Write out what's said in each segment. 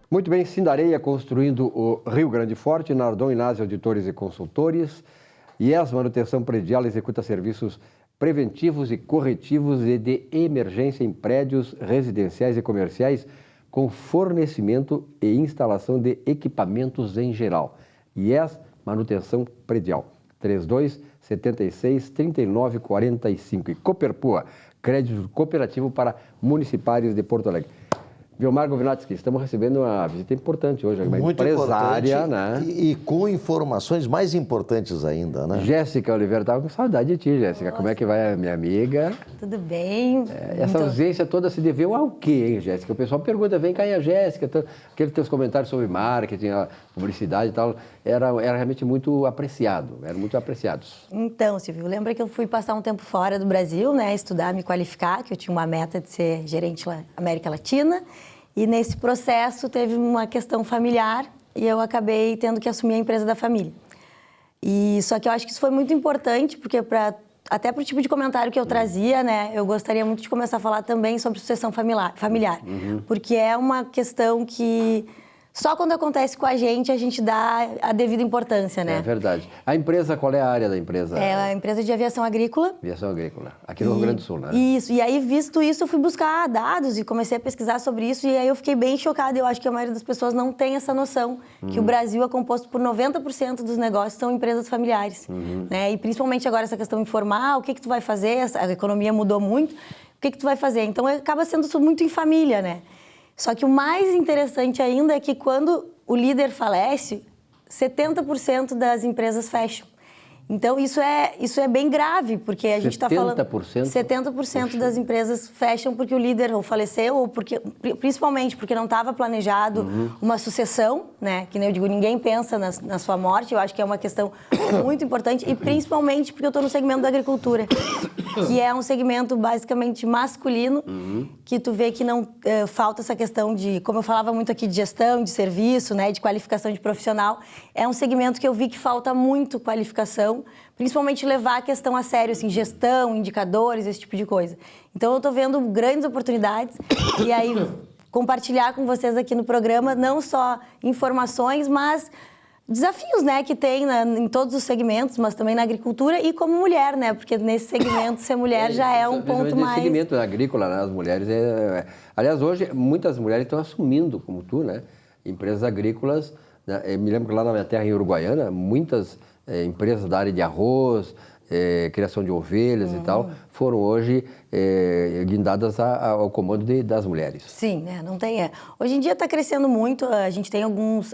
Muito bem, Sindareia construindo o Rio Grande Forte, Nardon Inácio Auditores e Consultores, IES Manutenção Predial executa serviços preventivos e corretivos e de emergência em prédios residenciais e comerciais com fornecimento e instalação de equipamentos em geral. IES Manutenção Predial, 3276-3945 e Cooperpua, crédito cooperativo para municipários de Porto Alegre. Vilmar Govinatsky, estamos recebendo uma visita importante hoje, uma muito empresária, né? E com informações mais importantes ainda, né? Jéssica Oliveira, estava com saudade de ti, Jéssica. Como é que vai a minha amiga? Tudo bem. Essa ausência toda se deveu ao quê, hein, Jéssica? O pessoal pergunta, vem cá aí a Jéssica, aqueles teus comentários sobre marketing, a publicidade e tal, era realmente muito apreciado, eram muito apreciados. Então, Silvio, lembra que eu fui passar um tempo fora do Brasil, né, estudar, me qualificar, que eu tinha uma meta de ser gerente da América Latina, e nesse processo teve uma questão familiar e eu acabei tendo que assumir a empresa da família. E só que eu acho que isso foi muito importante, porque até para o tipo de comentário que eu trazia, né, eu gostaria muito de começar a falar também sobre sucessão familiar, porque é uma questão que só quando acontece com a gente dá a devida importância, né? É verdade. A empresa, qual é a área da empresa? É a empresa de aviação agrícola. Aviação agrícola, aqui no Rio Grande do Sul, né? Isso, e aí visto isso eu fui buscar dados e comecei a pesquisar sobre isso e aí eu fiquei bem chocada. Eu acho que a maioria das pessoas não tem essa noção que o Brasil é composto por 90% dos negócios são empresas familiares, né? E principalmente agora essa questão informal, o que tu vai fazer? A economia mudou muito, o que tu vai fazer? Então acaba sendo tudo muito em família, né? Só que o mais interessante ainda é que quando o líder falece, 70% das empresas fecham. Então, isso é bem grave, porque a gente está falando... 70% das empresas fecham porque o líder ou faleceu, ou porque, principalmente porque não estava planejado uma sucessão, né? Que nem eu digo, ninguém pensa na sua morte, eu acho que é uma questão muito importante, e principalmente porque eu estou no segmento da agricultura, que é um segmento basicamente masculino, que tu vê que não falta essa questão de, como eu falava muito aqui, de gestão, de serviço, né? De qualificação de profissional. É um segmento que eu vi que falta muito qualificação, principalmente levar a questão a sério, assim, gestão, indicadores, esse tipo de coisa. Então, eu estou vendo grandes oportunidades e aí compartilhar com vocês aqui no programa não só informações, mas desafios, né, que tem em todos os segmentos, mas também na agricultura e como mulher, né, porque nesse segmento ser mulher já é um ponto mais... Nesse segmento agrícola, né, as mulheres... Aliás, hoje, muitas mulheres estão assumindo, como tu, né, empresas agrícolas. Né? Eu me lembro que lá na minha terra, em Uruguaiana, muitas empresas da área de arroz, criação de ovelhas e tal, foram hoje guindadas ao comando das mulheres. Sim, né? Não tem... Hoje em dia está crescendo muito, a gente tem alguns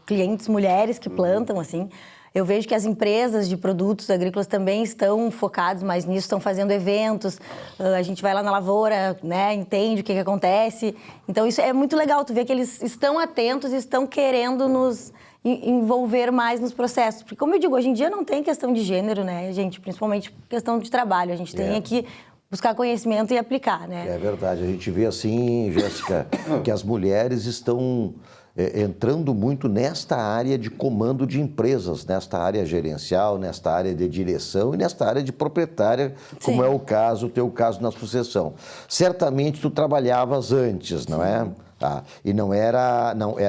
clientes mulheres que plantam, assim. Eu vejo que as empresas de produtos agrícolas também estão focados mais nisso, estão fazendo eventos, a gente vai lá na lavoura, né, entende o que acontece. Então, isso é muito legal, tu vê que eles estão atentos e estão querendo nos envolver mais nos processos. Porque, como eu digo, hoje em dia não tem questão de gênero, né, gente? Principalmente questão de trabalho. A gente tem que buscar conhecimento e aplicar, né? É verdade. A gente vê assim, Jéssica, que as mulheres estão entrando muito nesta área de comando de empresas, nesta área gerencial, nesta área de direção e nesta área de proprietária, como é o teu caso na sucessão. Certamente tu trabalhavas antes, não é? Tá. E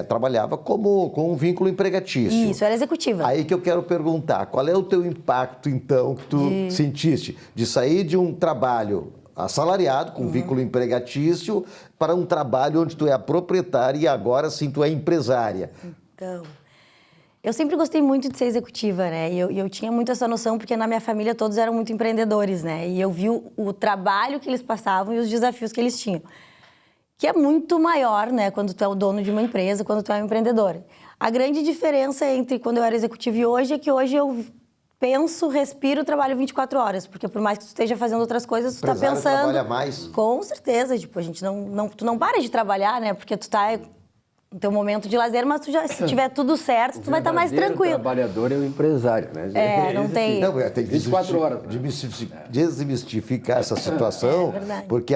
trabalhava com um vínculo empregatício. Isso, era executiva. Aí que eu quero perguntar, qual é o teu impacto, então, que tu sentiste de sair de um trabalho assalariado, com vínculo empregatício, para um trabalho onde tu é a proprietária e agora sim tu é empresária? Então, eu sempre gostei muito de ser executiva, né? E eu tinha muito essa noção, porque na minha família todos eram muito empreendedores, né? E eu vi o trabalho que eles passavam e os desafios que eles tinham, que é muito maior, né, quando tu é o dono de uma empresa, quando tu é um empreendedor. A grande diferença entre quando eu era executiva e hoje é que hoje eu penso, respiro, trabalho 24 horas, porque por mais que tu esteja fazendo outras coisas, tu tá pensando... trabalha mais? Com certeza, tipo, a gente tu não para de trabalhar, né, porque tu tá no teu momento de lazer, mas se tiver tudo certo, tu vai estar mais tranquilo. O trabalhar é o empresário, né? Não tem... Não, tem que 24 horas. Desmistificar essa situação, verdade. Porque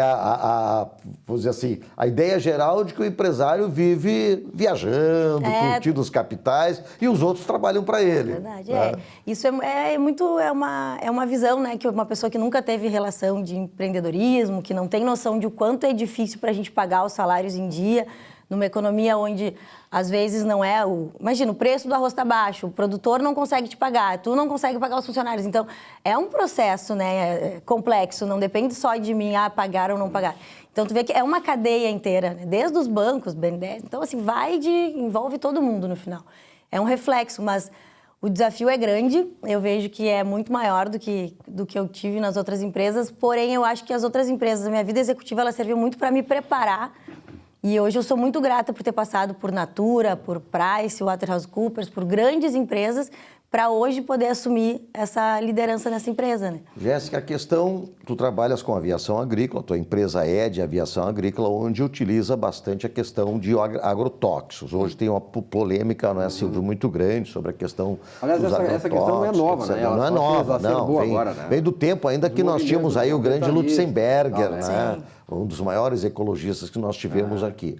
vou dizer assim, a ideia geral de que o empresário vive viajando, curtindo os capitais e os outros trabalham para ele. É verdade, Isso é uma visão, né, que uma pessoa que nunca teve relação de empreendedorismo, que não tem noção de o quanto é difícil para a gente pagar os salários em dia, numa economia onde, às vezes, não é o... Imagina, o preço do arroz está baixo, o produtor não consegue te pagar, tu não consegue pagar os funcionários. Então, é um processo, né, complexo, não depende só de mim, pagar ou não pagar. Então, tu vê que é uma cadeia inteira, né? Desde os bancos, BNDES. Então, assim, envolve todo mundo no final. É um reflexo, mas o desafio é grande. Eu vejo que é muito maior do que eu tive nas outras empresas. Porém, eu acho que as outras empresas, a minha vida executiva, ela serviu muito para me preparar. E hoje eu sou muito grata por ter passado por Natura, por Price, WaterhouseCoopers, por grandes empresas, para hoje poder assumir essa liderança nessa empresa, né? Jéssica, a questão, tu trabalhas com aviação agrícola, tua empresa é de aviação agrícola, onde utiliza bastante a questão de agrotóxicos. Hoje tem uma polêmica, não é, Silvio, muito grande sobre a questão dos agrotóxicos. Essa questão não é nova, né? Não é nova, não. Vem do tempo ainda que nós tínhamos aí o grande Lutzenberger, né? Um dos maiores ecologistas que nós tivemos aqui.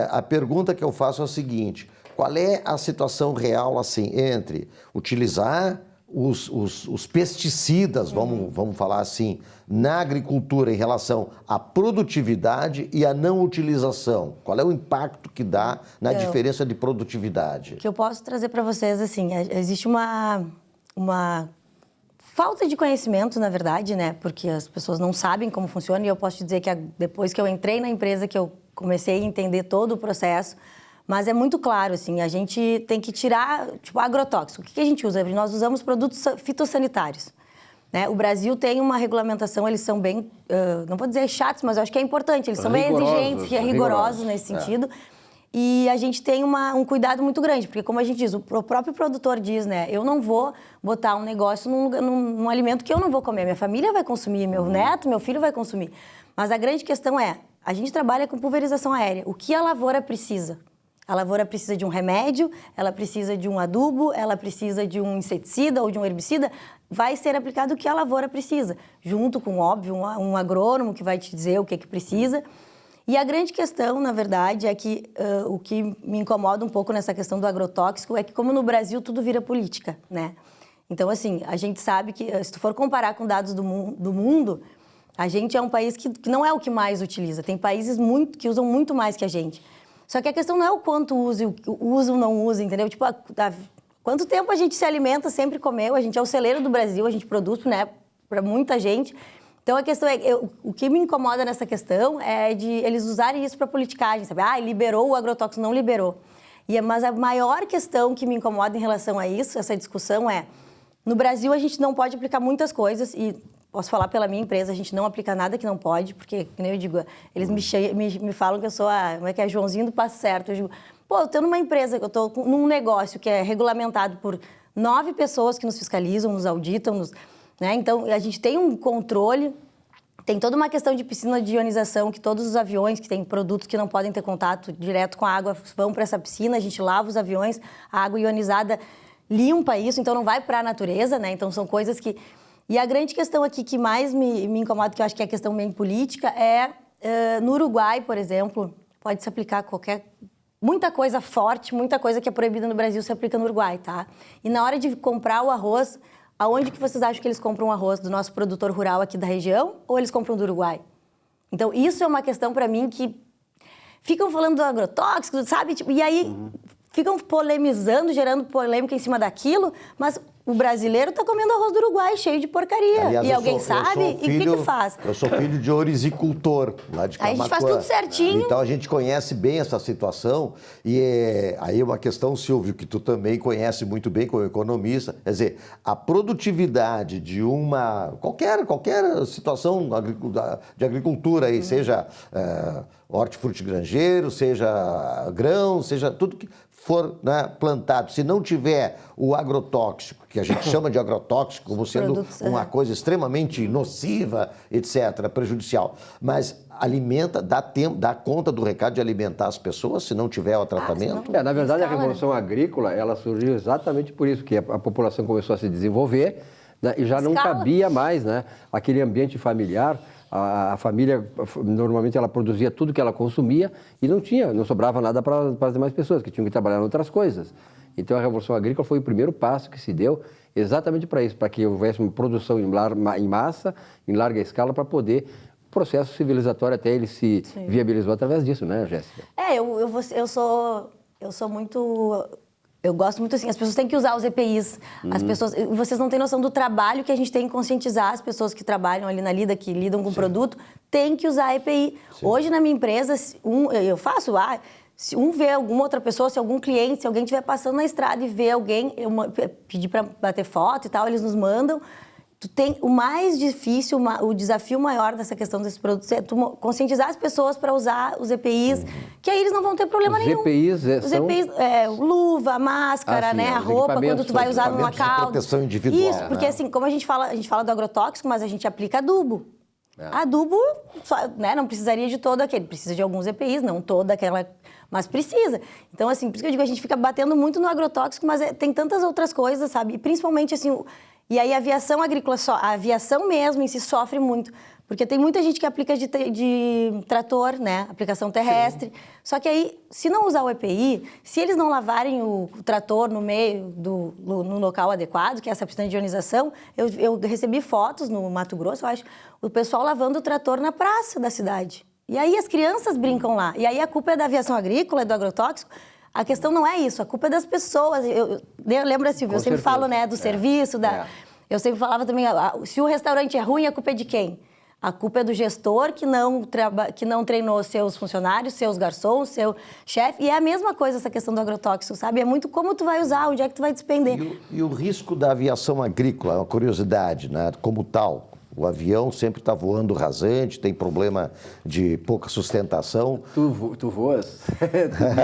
A pergunta que eu faço é a seguinte: qual é a situação real, assim, entre utilizar os pesticidas, vamos falar assim, na agricultura em relação à produtividade e à não utilização? Qual é o impacto que dá na diferença de produtividade? O que eu posso trazer para vocês, assim, existe uma falta de conhecimento, na verdade, né? Porque as pessoas não sabem como funciona, e eu posso te dizer que depois que eu entrei na empresa, que eu comecei a entender todo o processo. Mas é muito claro, assim, a gente tem que tirar, tipo, agrotóxico. O que a gente usa? Nós usamos produtos fitossanitários, né? O Brasil tem uma regulamentação, eles são bem, não vou dizer chatos, mas eu acho que é importante, eles são bem exigentes, rigorosos nesse sentido. E a gente tem um cuidado muito grande, porque como a gente diz, o próprio produtor diz, né? Eu não vou botar um negócio num alimento que eu não vou comer, minha família vai consumir, meu neto, meu filho vai consumir. Mas a grande questão é, a gente trabalha com pulverização aérea. O que a lavoura precisa? A lavoura precisa de um remédio, ela precisa de um adubo, ela precisa de um inseticida ou de um herbicida. Vai ser aplicado o que a lavoura precisa, junto com, óbvio, um agrônomo que vai te dizer o que precisa. E a grande questão, na verdade, é que o que me incomoda um pouco nessa questão do agrotóxico é que, como no Brasil, tudo vira política, né? Então, assim, a gente sabe que, se tu for comparar com dados do mundo, a gente é um país que não é o que mais utiliza. Tem países que usam muito mais que a gente. Só que a questão não é o quanto usa ou não usa, entendeu? Tipo, quanto tempo a gente se alimenta, sempre comeu, a gente é o celeiro do Brasil, a gente produz, né, para muita gente. Então, a questão é, o que me incomoda nessa questão é de eles usarem isso para politicagem, sabe? Liberou o agrotóxico, não liberou. Mas a maior questão que me incomoda em relação a isso, essa discussão é, no Brasil a gente não pode aplicar muitas coisas e posso falar pela minha empresa, a gente não aplica nada que não pode, porque, como eu digo, eles me falam que eu sou Joãozinho do passo certo. Eu digo, eu estou numa empresa, eu estou num negócio que é regulamentado por 9 pessoas que nos fiscalizam, nos auditam, né? Então, a gente tem um controle, tem toda uma questão de piscina de ionização, que todos os aviões que têm produtos que não podem ter contato direto com a água vão para essa piscina, a gente lava os aviões, a água ionizada limpa isso, então não vai para a natureza, né? Então, são coisas que... E a grande questão aqui que mais me incomoda, que eu acho que é a questão bem política, é no Uruguai, por exemplo, pode se aplicar muita coisa forte, muita coisa que é proibida no Brasil se aplica no Uruguai, tá? E na hora de comprar o arroz, aonde que vocês acham que eles compram o arroz? Do nosso produtor rural aqui da região ou eles compram do Uruguai? Então, isso é uma questão para mim que ficam falando do agrotóxico, sabe? E aí ficam polemizando, gerando polêmica em cima daquilo, mas o brasileiro está comendo arroz do Uruguai, cheio de porcaria. Aliás, e alguém sabe? E o que faz? Eu sou filho de orizicultor, lá de Camaquã. Aí a gente faz tudo certinho. Então, a gente conhece bem essa situação. E aí é uma questão, Silvio, que tu também conhece muito bem como economista. Quer dizer, a produtividade de qualquer situação de agricultura, aí, seja hortifrutigranjeiro, seja grão, seja tudo que for, né, plantado, se não tiver o agrotóxico, que a gente chama de agrotóxico como sendo uma coisa extremamente nociva, etc., prejudicial, mas alimenta, dá conta do recado de alimentar as pessoas se não tiver o tratamento? Na verdade, a Revolução Agrícola, ela surgiu exatamente por isso, que a população começou a se desenvolver, né, e já não cabia mais, né, aquele ambiente familiar. A família, normalmente, ela produzia tudo que ela consumia e não sobrava nada para as demais pessoas, que tinham que trabalhar em outras coisas. Então, a Revolução Agrícola foi o primeiro passo que se deu exatamente para isso, para que houvesse uma produção em massa, em larga escala, para poder processo civilizatório até ele se viabilizou através disso, né, Jéssica? Eu sou muito... Eu gosto muito assim, as pessoas têm que usar os EPIs, vocês não têm noção do trabalho que a gente tem que conscientizar as pessoas que trabalham ali na Lida, que lidam com o produto, tem que usar EPI. Sim. Hoje na minha empresa, eu faço, se vê alguma outra pessoa, se algum cliente, se alguém estiver passando na estrada e vê alguém, eu pedir para bater foto e tal, eles nos mandam. O mais difícil, o desafio maior dessa questão desses produtos é conscientizar as pessoas para usar os EPIs, que aí eles não vão ter problema nenhum. EPIs são... EPIs, luva, máscara, né, a roupa, quando tu vai usar numa calda. Proteção individual. Isso, porque assim, como a gente fala do agrotóxico, mas a gente aplica adubo. Adubo, não precisaria de todo aquele, precisa de alguns EPIs, não toda aquela, mas precisa. Então, assim, por isso que eu digo, a gente fica batendo muito no agrotóxico, mas tem tantas outras coisas, sabe? E principalmente, assim... E aí a aviação agrícola, a aviação mesmo em si sofre muito, porque tem muita gente que aplica de trator, né, aplicação terrestre. Sim. Só que aí, se não usar o EPI, se eles não lavarem o trator no meio no local adequado, que é essa pista de ionização, eu recebi fotos no Mato Grosso, eu acho, o pessoal lavando o trator na praça da cidade. E aí as crianças brincam lá. E aí a culpa é da aviação agrícola, é do agrotóxico. A questão não é isso, a culpa é das pessoas. Lembra, Silvio, eu sempre falo, né, do serviço, eu sempre falava também, se o restaurante é ruim, a culpa é de quem? A culpa é do gestor que não treinou seus funcionários, seus garçons, seu chefe. E é a mesma coisa essa questão do agrotóxico, sabe? É muito como tu vai usar, onde é que tu vai despender. E o risco da aviação agrícola, uma curiosidade, né, como tal. O avião sempre está voando rasante, tem problema de pouca sustentação. Tu voas?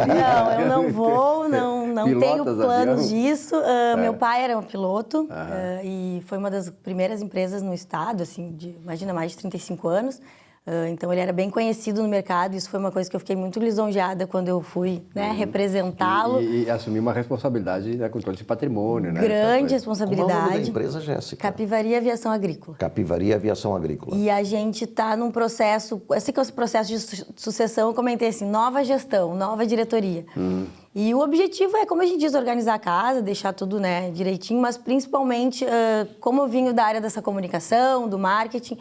Não, eu não vou, não tenho planos disso. Meu pai era um piloto e foi uma das primeiras empresas no estado, assim, imagina, mais de 35 anos. Então, ele era bem conhecido no mercado. Isso foi uma coisa que eu fiquei muito lisonjeada quando eu fui, né, representá-lo. E assumir uma responsabilidade, né, controle de patrimônio, né? Grande responsabilidade. Qual é o nome da empresa, Jéssica? Capivari Aviação Agrícola. Capivari Aviação Agrícola. E a gente está num processo, esse que é o processo de sucessão, eu comentei assim, nova gestão, nova diretoria. E o objetivo é, como a gente diz, organizar a casa, deixar tudo, né, direitinho, mas principalmente, como eu vim da área dessa comunicação, do marketing,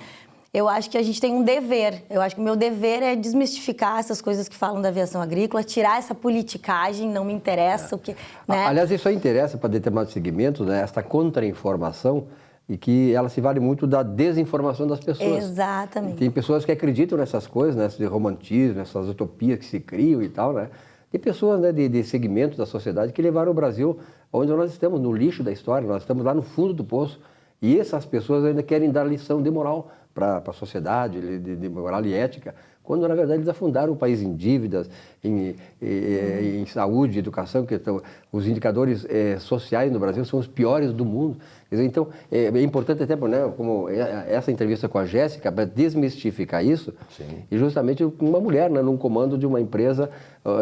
eu acho que a gente tem um dever. Eu acho que o meu dever é desmistificar essas coisas que falam da aviação agrícola, tirar essa politicagem, não me interessa o que... Né? Aliás, isso interessa para determinados segmentos, né? Esta contra-informação, e que ela se vale muito da desinformação das pessoas. Exatamente. Tem pessoas que acreditam nessas coisas, né? Esse romantismo, essas utopias que se criam e tal, né? Tem pessoas, né, de segmentos da sociedade que levaram o Brasil onde nós estamos, no lixo da história, nós estamos lá no fundo do poço. E essas pessoas ainda querem dar lição de moral para a sociedade, de moral e ética, quando na verdade eles afundaram o país em dívidas, em saúde, educação, que estão, os indicadores sociais no Brasil são os piores do mundo. Quer dizer, então, é importante até, né, como essa entrevista com a Jéssica, para desmistificar isso. Sim. E justamente uma mulher, né, num comando de uma empresa,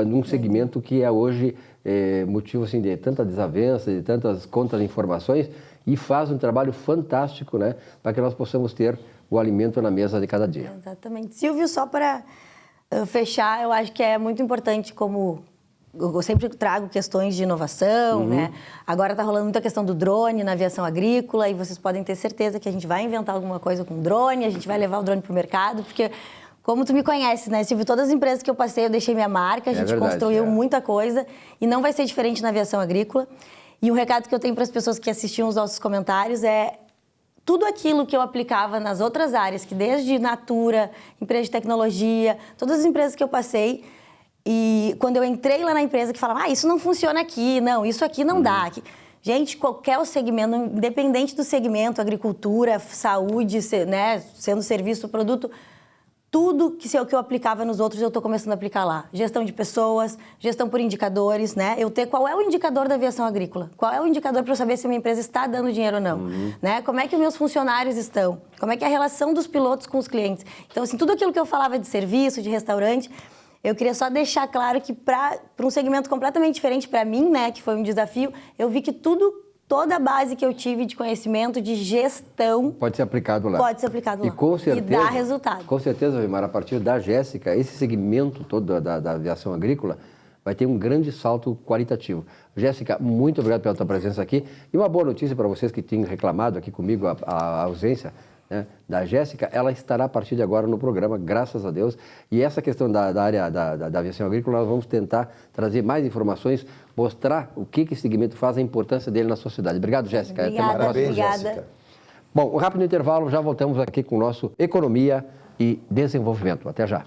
num segmento que é hoje motivo assim, de tanta desavença, de tantas contra-informações, e faz um trabalho fantástico, né, para que nós possamos ter o alimento na mesa de cada dia. Exatamente. Silvio, só para fechar, eu acho que é muito importante, como eu sempre trago questões de inovação, né? Agora está rolando muita questão do drone na aviação agrícola e vocês podem ter certeza que a gente vai inventar alguma coisa com drone, a gente vai levar o drone para o mercado, porque... Como tu me conhece, né, Silvio? Todas as empresas que eu passei, eu deixei minha marca, a gente construiu muita coisa e não vai ser diferente na aviação agrícola. E um recado que eu tenho para as pessoas que assistiam os nossos comentários é tudo aquilo que eu aplicava nas outras áreas, que desde Natura, empresa de tecnologia, todas as empresas que eu passei, e quando eu entrei lá na empresa que falava, isso não funciona aqui, não, isso aqui não dá. Gente, qualquer segmento, independente do segmento, agricultura, saúde, né, sendo serviço, produto... Tudo que eu aplicava nos outros, eu estou começando a aplicar lá. Gestão de pessoas, gestão por indicadores, né? Qual é o indicador da aviação agrícola? Qual é o indicador para eu saber se a minha empresa está dando dinheiro ou não? Né? Como é que os meus funcionários estão? Como é que é a relação dos pilotos com os clientes? Então, assim, tudo aquilo que eu falava de serviço, de restaurante, eu queria só deixar claro que para um segmento completamente diferente para mim, né? Que foi um desafio, eu vi que toda a base que eu tive de conhecimento, de gestão... Pode ser aplicado lá. Pode ser aplicado lá. E com certeza... E dá resultado. Com certeza, Weimar, a partir da Jéssica, esse segmento todo da aviação agrícola vai ter um grande salto qualitativo. Jéssica, muito obrigado pela tua presença aqui. E uma boa notícia para vocês que têm reclamado aqui comigo a ausência né, da Jéssica, ela estará a partir de agora no programa, graças a Deus. E essa questão da área da aviação agrícola, nós vamos tentar trazer mais informações, mostrar o que esse segmento faz, a importância dele na sociedade. Obrigado, Jéssica. Obrigada, Parabéns, obrigada. Jéssica. Bom, um rápido intervalo, já voltamos aqui com o nosso Economia e Desenvolvimento. Até já.